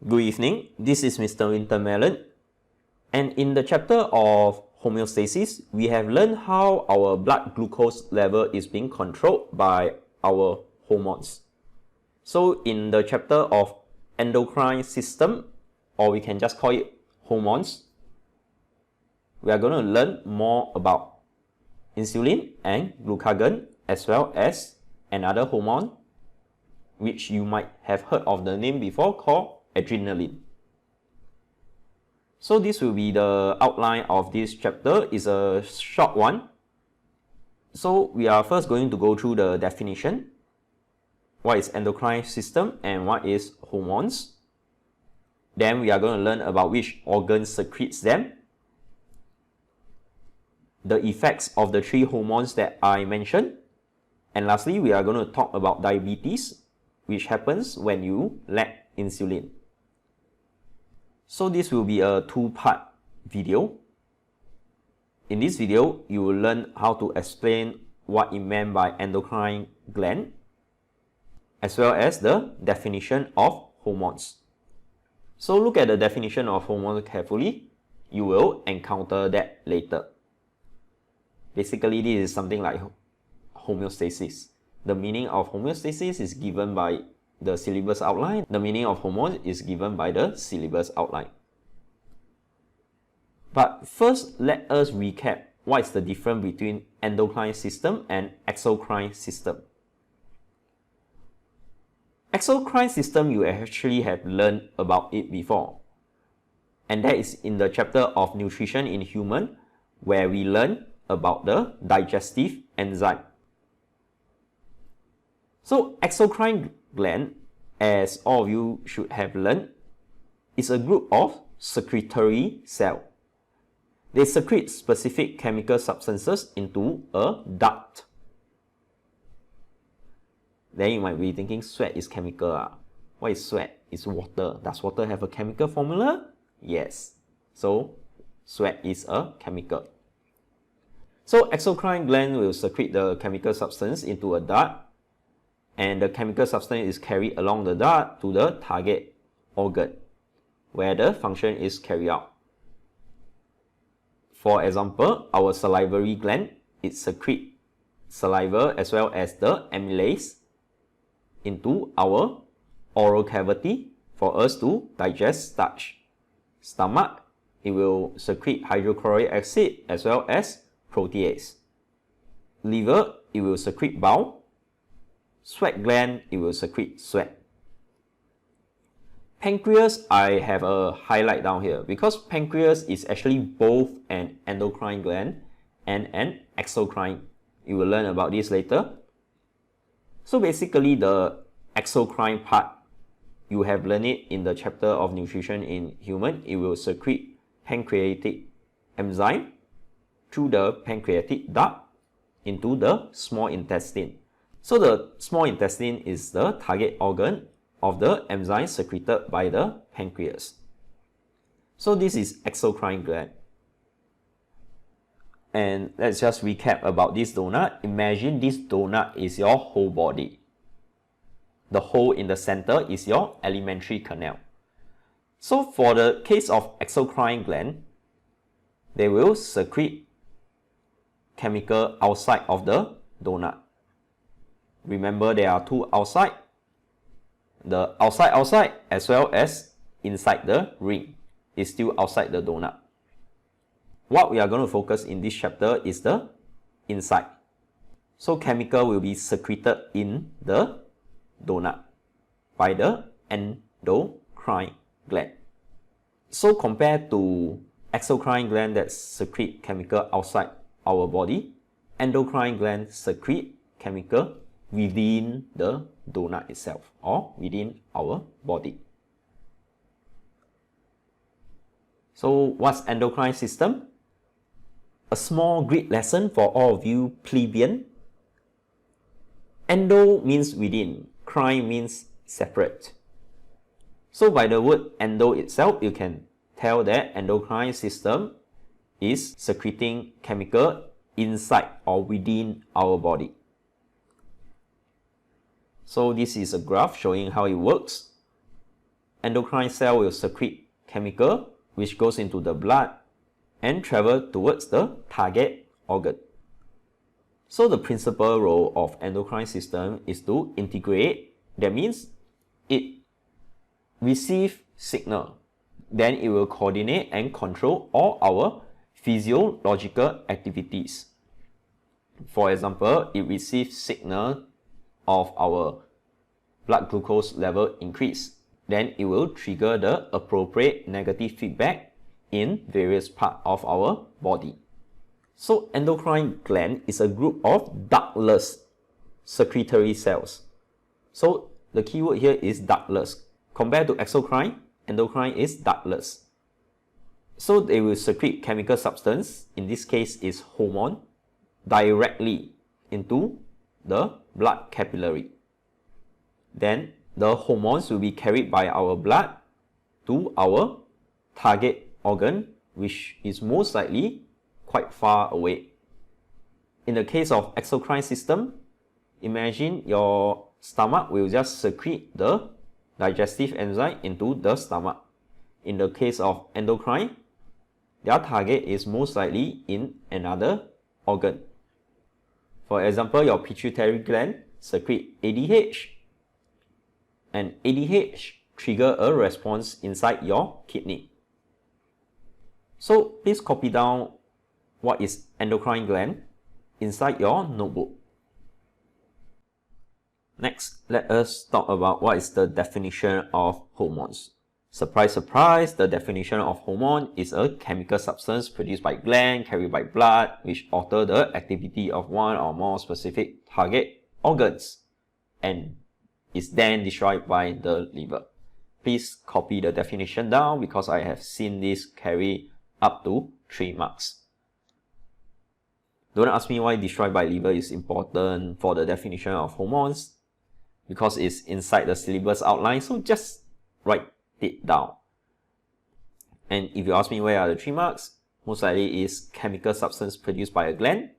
Good evening, this is Mr. Wintermelon, and in the chapter of homeostasis, we have learned how our blood glucose level is being controlled by our hormones. So in the chapter of endocrine system, or we can just call it hormones, we are going to learn more about insulin and glucagon, as well as another hormone which you might have heard of the name before, called adrenaline. So this will be the outline of this chapter. It's a short one. So we are first going to go through the definition. What is endocrine system and what is hormones? Then we are going to learn about which organ secretes them, the effects of the three hormones that I mentioned, and lastly we are going to talk about diabetes, which happens when you lack insulin. So this will be a two-part video. In this video, you will learn how to explain what it meant by endocrine gland, as well as the definition of hormones. So look at the definition of hormones carefully. You will encounter that later. Basically, this is something like homeostasis. The meaning of homeostasis is given by the syllabus outline. The meaning of hormones is given by the syllabus outline. But first, let us recap what is the difference between endocrine system and exocrine system. Exocrine system, you actually have learned about it before. And that is in the chapter of nutrition in human, where we learn about the digestive enzyme. So exocrine gland, as all of you should have learned, is a group of secretory cells. They secrete specific chemical substances into a duct. Then you might be thinking, sweat is chemical. What is sweat? It's water. Does water have a chemical formula? Yes. So sweat is a chemical. So exocrine gland will secrete the chemical substance into a duct, and the chemical substance is carried along the duct to the target organ, where the function is carried out. For example, our salivary gland, it secretes saliva as well as the amylase into our oral cavity for us to digest starch. Stomach, it will secrete hydrochloric acid as well as protease. Liver, it will secrete bile. Sweat gland, it will secrete sweat. Pancreas, I have a highlight down here because pancreas is actually both an endocrine gland and an exocrine. You will learn about this later. So basically, the exocrine part, you have learned it in the chapter of nutrition in human. It will secrete pancreatic enzyme through the pancreatic duct into the small intestine. So the small intestine is the target organ of the enzyme secreted by the pancreas. So this is exocrine gland. And let's just recap about this donut. Imagine this donut is your whole body. The hole in the center is your alimentary canal. So for the case of exocrine gland, they will secrete chemical outside of the donut. Remember, there are two outside. The outside as well as inside the ring is still outside the donut. What we are going to focus in this chapter is the inside. So chemical will be secreted in the donut by the endocrine gland. So compared to exocrine gland that secrete chemical outside our body, endocrine gland secrete chemical within the donut itself or within our body. So what's endocrine system? A small Greek lesson for all of you plebeian. Endo means within, crine means separate. So by the word endo itself, you can tell that endocrine system is secreting chemical inside or within our body. So this is a graph showing how it works. endocrine cell will secrete chemical which goes into the blood and travel towards the target organ. So the principal role of endocrine system is to integrate. That means it receives signal, then it will coordinate and control all our physiological activities. For example, it receives signal of our blood glucose level increase, then it will trigger the appropriate negative feedback in various parts of our body. So endocrine gland is a group of ductless secretory cells. So the keyword here is ductless. Compared to exocrine, endocrine is ductless. So they will secrete chemical substance, in this case is hormone, directly into the blood capillary. Then the hormones will be carried by our blood to our target organ, which is most likely quite far away. In the case of exocrine system, imagine your stomach will just secrete the digestive enzyme into the stomach. In the case of endocrine, their target is most likely in another organ. For example, your pituitary gland secrete ADH, and ADH trigger a response inside your kidney. So please copy down what is endocrine gland inside your notebook. Next, let us talk about what is the definition of hormones. Surprise, surprise, the definition of hormone is a chemical substance produced by gland, carried by blood, which alter the activity of one or more specific target organs and is then destroyed by the liver. Please copy the definition down because I have seen this carry up to 3 marks. Don't ask me why destroyed by liver is important for the definition of hormones, because it's inside the syllabus outline, so just write it down. And if you ask me where are the 3 marks, most likely is chemical substance produced by a gland,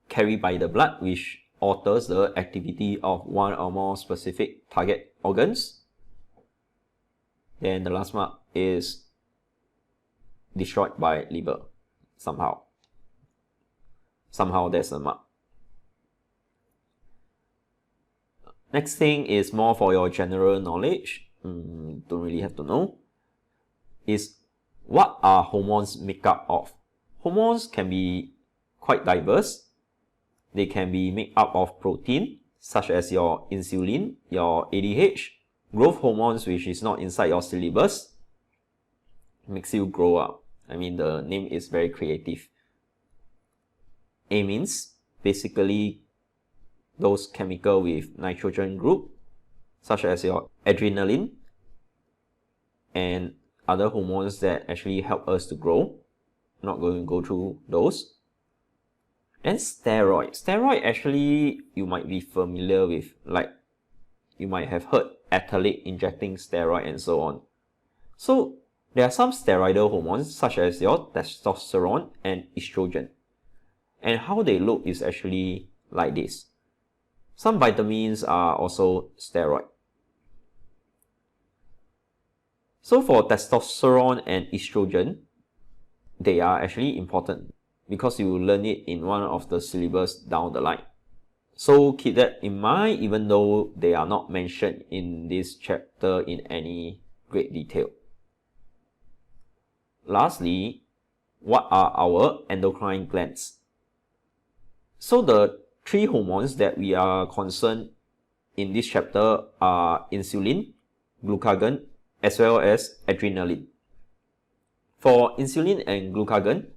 carried by the blood, which alters the activity of one or more specific target organs. Then the last mark is destroyed by liver somehow. Somehow there's a mark. Next thing is more for your general knowledge. Don't really have to know. Is what are hormones made up of? Hormones can be quite diverse. They can be made up of protein, such as your insulin, your ADH, growth hormones, which is not inside your syllabus, makes you grow up. I mean, the name is very creative. Amines, basically those chemical with nitrogen group, such as your adrenaline and other hormones that actually help us to grow. Not going to go through those. And steroid. Steroid actually you might be familiar with, like you might have heard athlete injecting steroid and so on. So there are some steroidal hormones such as your testosterone and estrogen. And how they look is actually like this. Some vitamins are also steroid. So for testosterone and estrogen, they are actually important because you will learn it in one of the syllabus down the line. So keep that in mind, even though they are not mentioned in this chapter in any great detail. Lastly, what are our endocrine glands? So the 3 hormones that we are concerned in this chapter are insulin, glucagon, as well as adrenaline. For insulin and glucagon,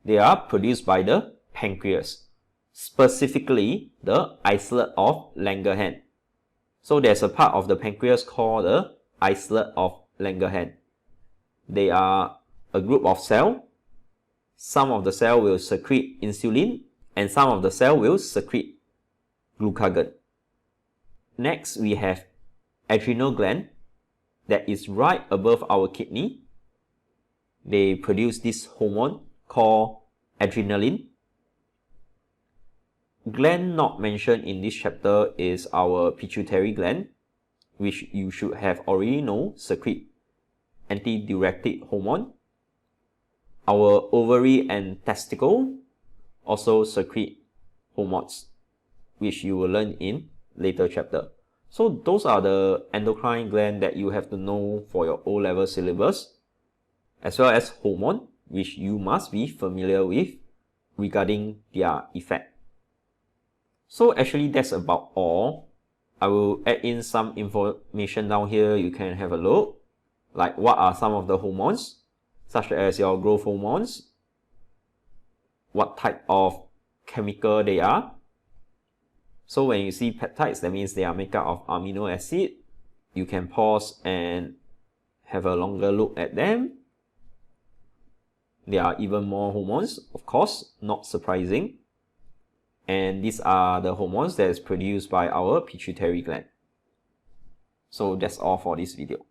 they are produced by the pancreas, specifically the islet of Langerhans. So there's a part of the pancreas called the islets of Langerhans. They are a group of cells. Some of the cells will secrete insulin and some of the cells will secrete glucagon. Next, we have adrenal gland that is right above our kidney. They produce this hormone called adrenaline. Gland not mentioned in this chapter is our pituitary gland, which you should have already know, secrete antidiuretic hormone. Our ovary and testicle also secrete hormones, which you will learn in later chapter. So those are the endocrine gland that you have to know for your O-level syllabus, as well as hormone, which you must be familiar with regarding their effect. So actually that's about all. I will add in some information down here. You can have a look, like what are some of the hormones, such as your growth hormones, what type of chemical they are. So when you see peptides, that means they are made up of amino acid. You can pause and have a longer look at them. There are even more hormones, of course, not surprising. And these are the hormones that is produced by our pituitary gland. So that's all for this video.